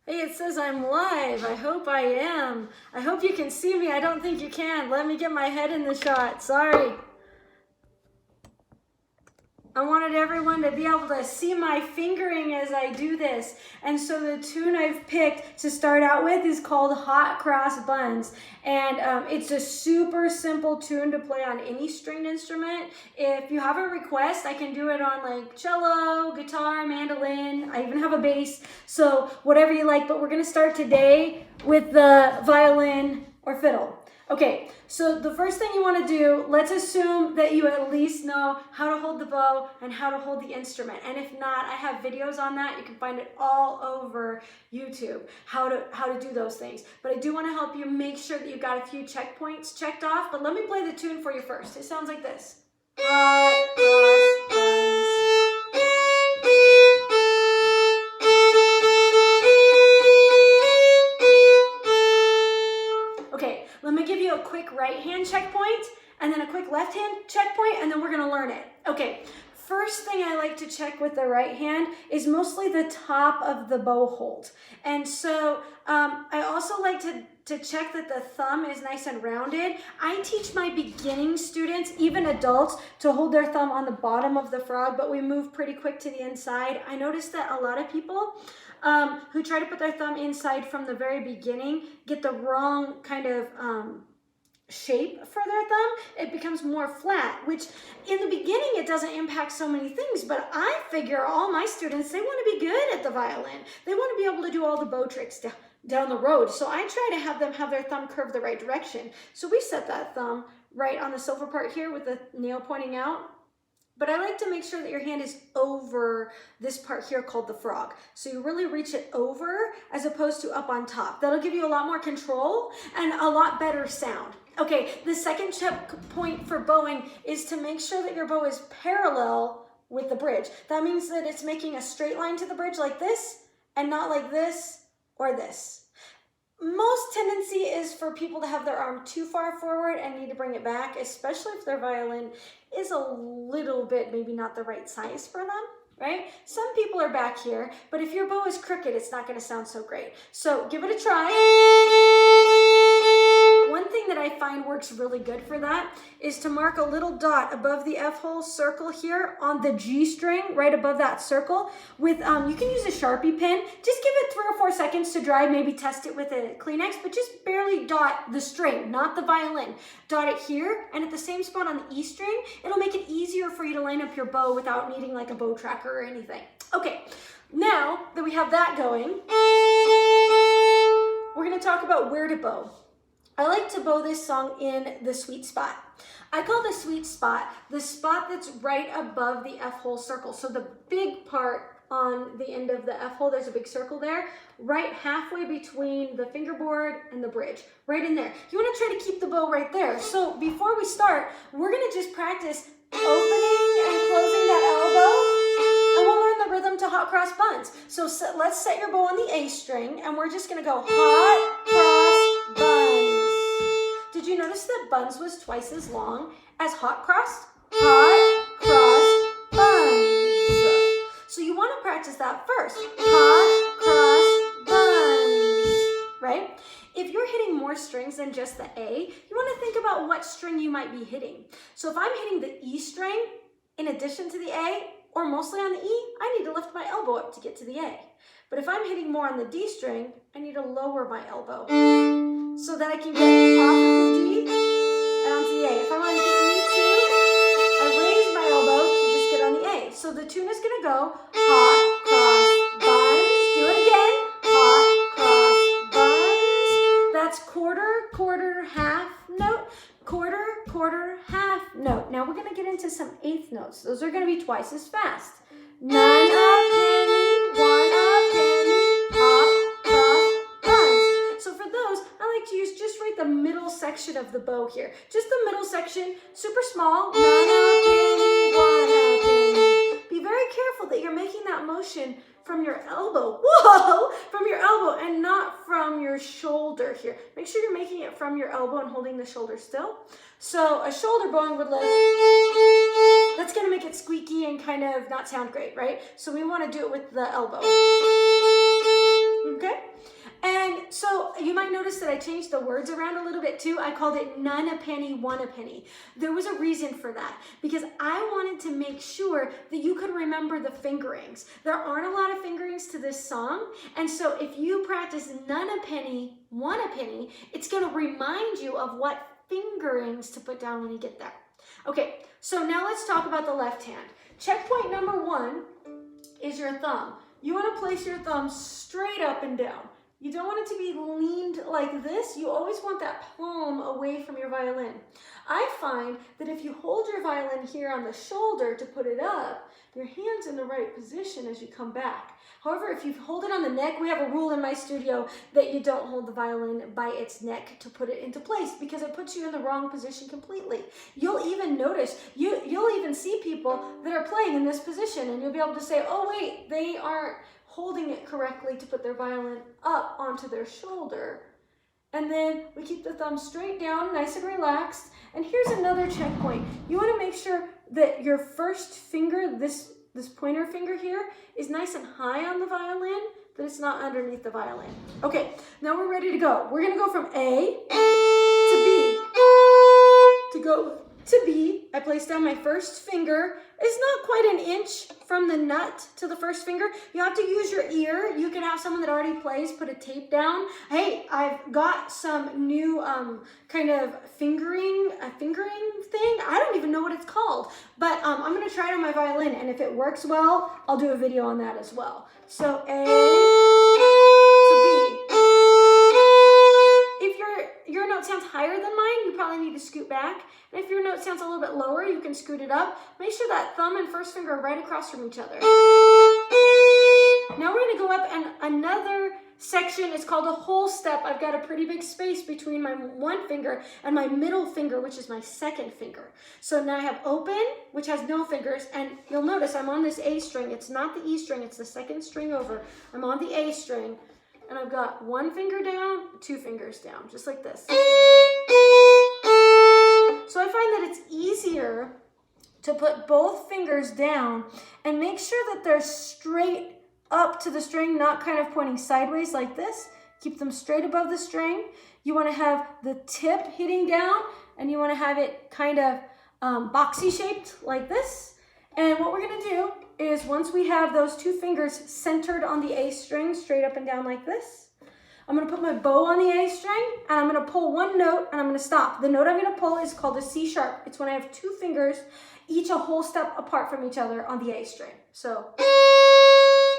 Hey, it says I'm live. I hope I am. I hope you can see me. I don't think you can. Let me get my head in the shot. Sorry. I wanted everyone to be able to see my fingering as I do this. And so the tune I've picked to start out with is called Hot Cross Buns. And it's a super simple tune to play on any stringed instrument. If you have a request, I can do it on like cello, guitar, mandolin. I even have a bass. So whatever you like, but we're gonna start today with the violin or fiddle. Okay, so the first thing you want to do, let's assume that you at least know how to hold the bow and how to hold the instrument. And if not, I have videos on that. You can find it all over YouTube, how to do those things. But I do want to help you make sure that you've got a few checkpoints checked off. But let me play the tune for you first. It sounds like this. Okay, let me give you a quick right hand checkpoint and then a quick left hand checkpoint, and then we're gonna learn it. Okay, first thing I like to check with the right hand is mostly the top of the bow hold. And so I also like to check that the thumb is nice and rounded. I teach my beginning students, even adults, to hold their thumb on the bottom of the frog, but we move pretty quick to the inside. I noticed that a lot of people who try to put their thumb inside from the very beginning get the wrong kind of shape for their thumb. It becomes more flat, which in the beginning it doesn't impact so many things, but I figure all my students, they want to be good at the violin. They want to be able to do all the bow tricks down the road. So I try to have them have their thumb curve the right direction. So we set that thumb right on the silver part here with the nail pointing out. But I like to make sure that your hand is over this part here called the frog. So you really reach it over as opposed to up on top. That'll give you a lot more control and a lot better sound. Okay, the second checkpoint for bowing is to make sure that your bow is parallel with the bridge. That means that it's making a straight line to the bridge like this and not like this or this. Most tendency is for people to have their arm too far forward and need to bring it back, especially if their violin is a little bit maybe not the right size for them, right? Some people are back here, but if your bow is crooked, it's not going to sound so great. So give it a try. One thing that I find works really good for that is to mark a little dot above the F-hole circle here on the G string, right above that circle. With you can use a Sharpie pen. Just give it 3 or 4 seconds to dry, maybe test it with a Kleenex, but just barely dot the string, not the violin. Dot it here, and at the same spot on the E string, it'll make it easier for you to line up your bow without needing like a bow tracker or anything. Okay, now that we have that going, we're gonna talk about where to bow. I like to bow this song in the sweet spot. I call the sweet spot the spot that's right above the F-hole circle. So the big part on the end of the F-hole, there's a big circle there, right halfway between the fingerboard and the bridge, right in there. You want to try to keep the bow right there. So before we start, we're going to just practice opening and closing that elbow, and we'll learn the rhythm to Hot Cross Buns. So let's set your bow on the A string, and we're just going to go Hot Cross Buns. Did you notice that buns was twice as long as hot cross? Hot cross buns. So you want to practice that first. Hot cross buns, right? If you're hitting more strings than just the A, you want to think about what string you might be hitting. So if I'm hitting the E string in addition to the A, or mostly on the E, I need to lift my elbow up to get to the A. But if I'm hitting more on the D string, I need to lower my elbow so that I can get off of the D and onto the A. If I'm on the E2, I raise my elbow to just get on the A. So the tune is going to go hot cross buns. Do it again. Hot cross buns. That's quarter, quarter, half note. Quarter, quarter, half note. Now we're going to get into some eighth notes. Those are going to be twice as fast. None a penny, 1 a penny, hot cross buns. So for those, I like to use just right the middle section of the bow here. Just the middle section, super small. 1 a penny, 1 a penny. Be very careful that you're making that motion from your elbow. Whoa! From your elbow and not from your shoulder here. Make sure you're making it from your elbow and holding the shoulder still. So a shoulder bowing would look, that's going to make it squeaky and kind of not sound great, right? So we want to do it with the elbow. Okay? notice that I changed the words around a little bit too? I called it none a penny, one a penny. There was a reason for that because I wanted to make sure that you could remember the fingerings. There aren't a lot of fingerings to this song, and so if you practice none a penny, one a penny, it's going to remind you of what fingerings to put down when you get there. Okay, so now let's talk about the left hand. Checkpoint number 1 is your thumb. You want to place your thumb straight up and down. You don't want it to be leaned like this. You always want that palm away from your violin. I find that if you hold your violin here on the shoulder to put it up, your hand's in the right position as you come back. However, if you hold it on the neck, we have a rule in my studio that you don't hold the violin by its neck to put it into place because it puts you in the wrong position completely. You'll even notice, you'll even see people that are playing in this position and you'll be able to say, oh wait, they aren't holding it correctly to put their violin up onto their shoulder. And then we keep the thumb straight down, nice and relaxed. And here's another checkpoint. You want to make sure that your first finger, this pointer finger here, is nice and high on the violin, that it's not underneath the violin. Okay, now we're ready to go. We're going to go from A to B. To go to B, I place down my first finger. It's not quite an inch from the nut to the first finger. You have to use your ear. You can have someone that already plays put a tape down. Hey, I've got some new kind of fingering thing. I don't even know what it's called, but I'm going to try it on my violin, and if it works well, I'll do a video on that as well. So A to B. If your note sounds higher than mine, you probably need to scoot back. And if your note sounds a little bit lower, you can scoot it up. Make sure that thumb and first finger are right across from each other. Now we're going to go up and another section. It's called a whole step. I've got a pretty big space between my one finger and my middle finger, which is my second finger. So now I have open, which has no fingers, and you'll notice I'm on this A string. It's not the E string, it's the second string over. I'm on the A string, and I've got one finger down, two fingers down, just like this. So I find that it's easier to put both fingers down and make sure that they're straight up to the string, not kind of pointing sideways like this. Keep them straight above the string. You want to have the tip hitting down, and you want to have it kind of boxy shaped like this. And what we're going to do is once we have those two fingers centered on the A string, straight up and down like this, I'm going to put my bow on the A string, and I'm going to pull one note, and I'm going to stop. The note I'm going to pull is called a C sharp. It's when I have two fingers, each a whole step apart from each other on the A string. So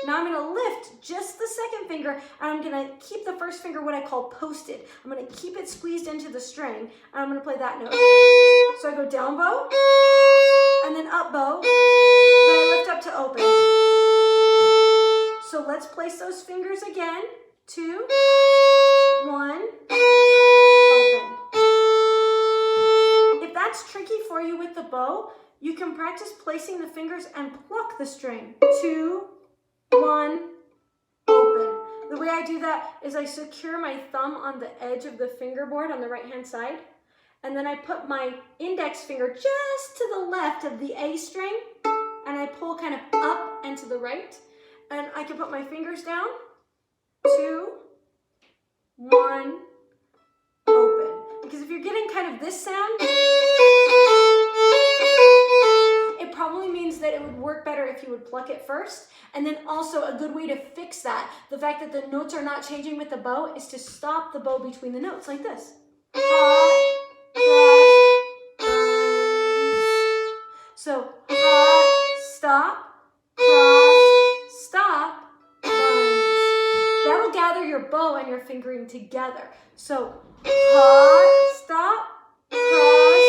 now I'm going to lift just the second finger, and I'm going to keep the first finger what I call posted. I'm going to keep it squeezed into the string, and I'm going to play that note. So I go down bow, and then up bow, then I lift up to open. So let's place those fingers again. 2, 1, open. If that's tricky for you with the bow, you can practice placing the fingers and pluck the string. 2, 1, open. The way I do that is I secure my thumb on the edge of the fingerboard on the right-hand side, and then I put my index finger just to the left of the A string, and I pull kind of up and to the right, and I can put my fingers down. 2, 1, open. Because if you're getting kind of this sound, it probably means that it would work better if you would pluck it first. And then also a good way to fix that, the fact that the notes are not changing with the bow, is to stop the bow between the notes like this. So, stop, cross, stop, that'll gather your bow and your fingering together. So, stop, cross,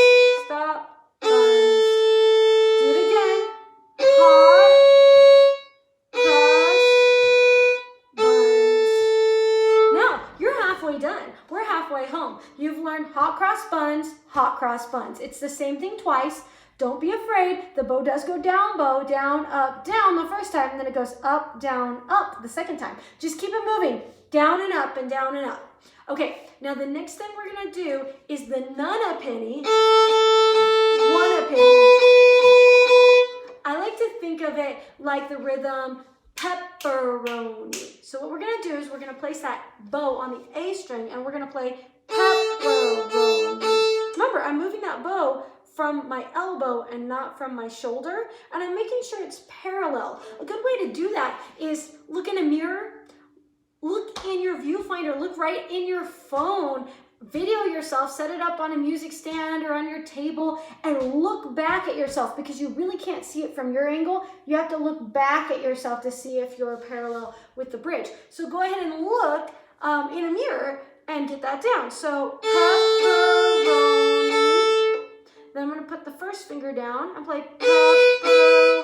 stop, buns. Do it again. Cross, buns. Now, you're halfway done. We're halfway home. You've learned hot cross buns, hot cross buns. It's the same thing twice. Don't be afraid. The bow does go down, bow, down, up, down the first time, and then it goes up, down, up the second time. Just keep it moving, down and up and down and up. Okay, now the next thing we're gonna do is the none a penny, one a penny. I like to think of it like the rhythm pepperoni. So what we're gonna do is we're gonna place that bow on the A string and we're gonna play pepperoni. Remember, I'm moving that bow from my elbow and not from my shoulder, and I'm making sure it's parallel. A good way to do that is look in a mirror, look in your viewfinder, look right in your phone, video yourself, set it up on a music stand or on your table, and look back at yourself because you really can't see it from your angle. You have to look back at yourself to see if you're parallel with the bridge. So go ahead and look in a mirror and get that down. So pepperoni. Then I'm going to put the first finger down and play pepperoni.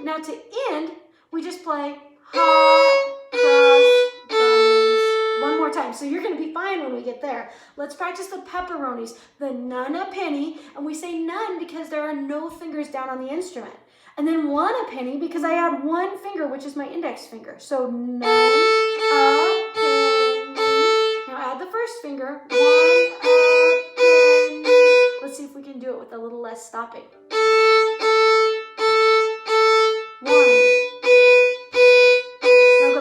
Now to end, we just play hot cross buns. One more time. So you're going to be fine when we get there. Let's practice the pepperonis. The none a penny. And we say none because there are no fingers down on the instrument. And then one a penny because I add one finger, which is my index finger. So none a penny. Now add the first finger. One a penny. Let's see if we can do it with a little less stopping.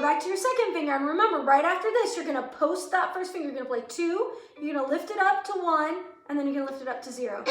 Back to your second finger, and remember, right after this, you're gonna post that first finger. You're gonna play 2, you're gonna lift it up to 1, and then you're gonna lift it up to 0.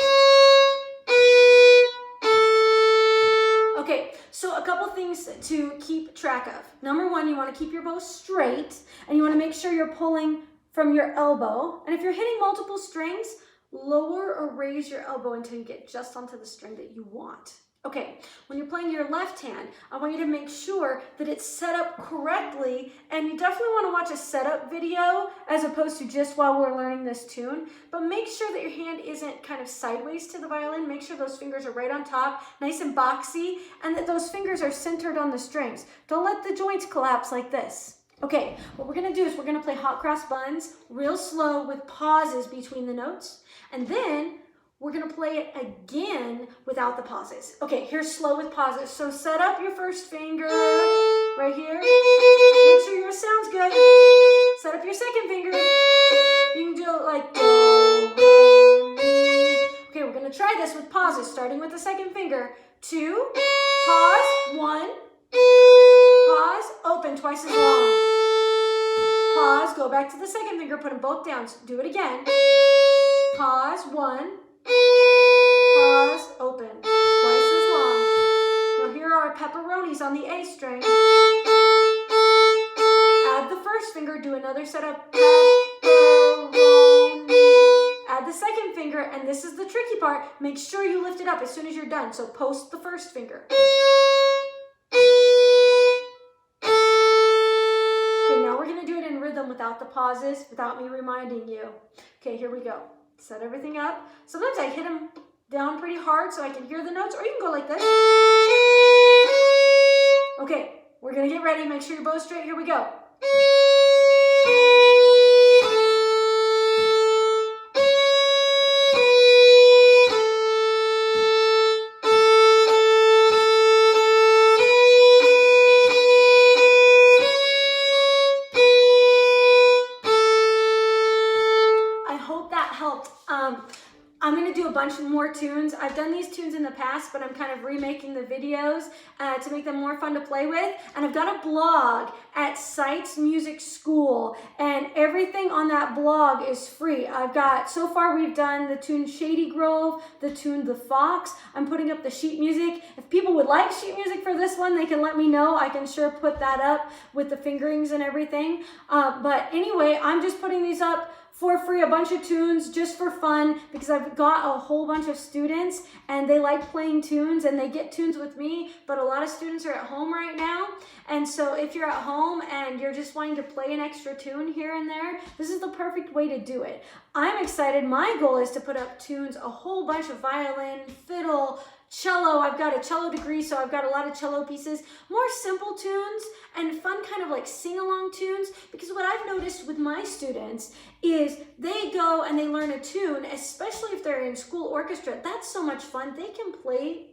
Okay, so a couple things to keep track of. Number 1, you wanna keep your bow straight, and you wanna make sure you're pulling from your elbow. And if you're hitting multiple strings, lower or raise your elbow until you get just onto the string that you want. Okay, when you're playing your left hand, I want you to make sure that it's set up correctly, and you definitely want to watch a setup video as opposed to just while we're learning this tune, but make sure that your hand isn't kind of sideways to the violin. Make sure those fingers are right on top, nice and boxy, and that those fingers are centered on the strings. Don't let the joints collapse like this. Okay, what we're gonna do is we're gonna play hot cross buns real slow with pauses between the notes, and then we're gonna play it again without the pauses. Okay, here's slow with pauses. So set up your first finger right here. Make sure yours sounds good. Set up your second finger. You can do it like do, re, mi. Okay, we're gonna try this with pauses, starting with the second finger. 2, pause, 1, pause, open twice as long. Pause, go back to the second finger, put them both down. Do it again. Pause, 1. Pause, open, twice as long. Now here are our pepperonis on the A string. Add the first finger, do another set of pepperoni. Add the second finger, and this is the tricky part. Make sure you lift it up as soon as you're done. So post the first finger. Okay, now we're gonna do it in rhythm without the pauses, without me reminding you. Okay, here we go. Set everything up. Sometimes I hit them down pretty hard so I can hear the notes, or you can go like this. Okay, we're gonna get ready. Make sure your bow's straight. Here we go. I hope that helped. I'm going to do a bunch more tunes. I've done these tunes in the past, but I'm kind of remaking the videos to make them more fun to play with. And I've got a blog at Sites Music School, and everything on that blog is free. So far we've done the tune Shady Grove, the tune The Fox. I'm putting up the sheet music. If people would like sheet music for this one, they can let me know. I can sure put that up with the fingerings and everything. But anyway, I'm just putting these up for free, a bunch of tunes just for fun, because I've got a whole bunch of students and they like playing tunes and they get tunes with me, but a lot of students are at home right now. And so if you're at home and you're just wanting to play an extra tune here and there, this is the perfect way to do it. I'm excited. My goal is to put up tunes, a whole bunch of violin, fiddle, cello. I've got a cello degree, so I've got a lot of cello pieces, more simple tunes and fun kind of like sing-along tunes, because what I've noticed with my students is they go and they learn a tune, especially if they're in school orchestra. That's so much fun. They can play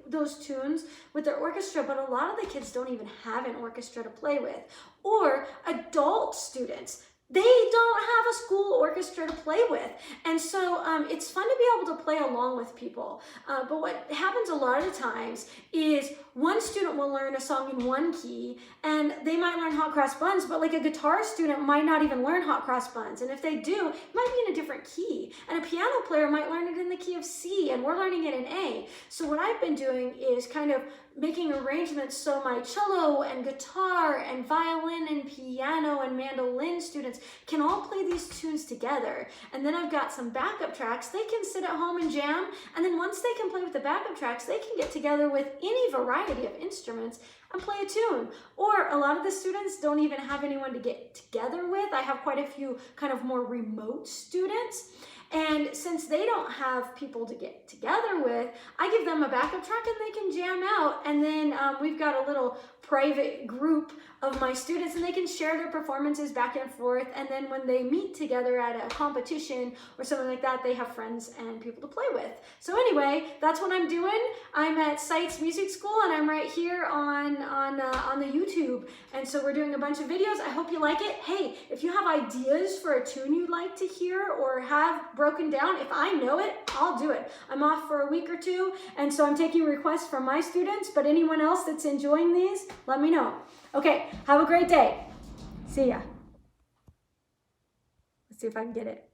those tunes with their orchestra, but a lot of the kids don't even have an orchestra to play with. Or adult students, they don't have a school orchestra to play with. And so it's fun to be able to play along with people. But what happens a lot of the times is one student will learn a song in one key and they might learn Hot Cross Buns, but like a guitar student might not even learn Hot Cross Buns. And if they do, it might be in a different key. And a piano player might learn it in the key of C and we're learning it in A. So what I've been doing is kind of making arrangements so my cello and guitar and violin and piano and mandolin students can all play these tunes together. And then I've got some backup tracks. They can sit at home and jam. And then once they can play with the backup tracks, they can get together with any variety of instruments and play a tune. Or a lot of the students don't even have anyone to get together with. I have quite a few kind of more remote students. And since they don't have people to get together with, I give them a backup track and they can jam out. And then we've got a little private group of my students and they can share their performances back and forth. And then when they meet together at a competition or something like that, they have friends and people to play with. So anyway, that's what I'm doing. I'm at Sites Music School and I'm right here on the YouTube. And so we're doing a bunch of videos. I hope you like it. Hey, if you have ideas for a tune you'd like to hear or have broken down, if I know it, I'll do it. I'm off for a week or two, and so I'm taking requests from my students, but anyone else that's enjoying these, let me know. Okay, have a great day. See ya. Let's see if I can get it.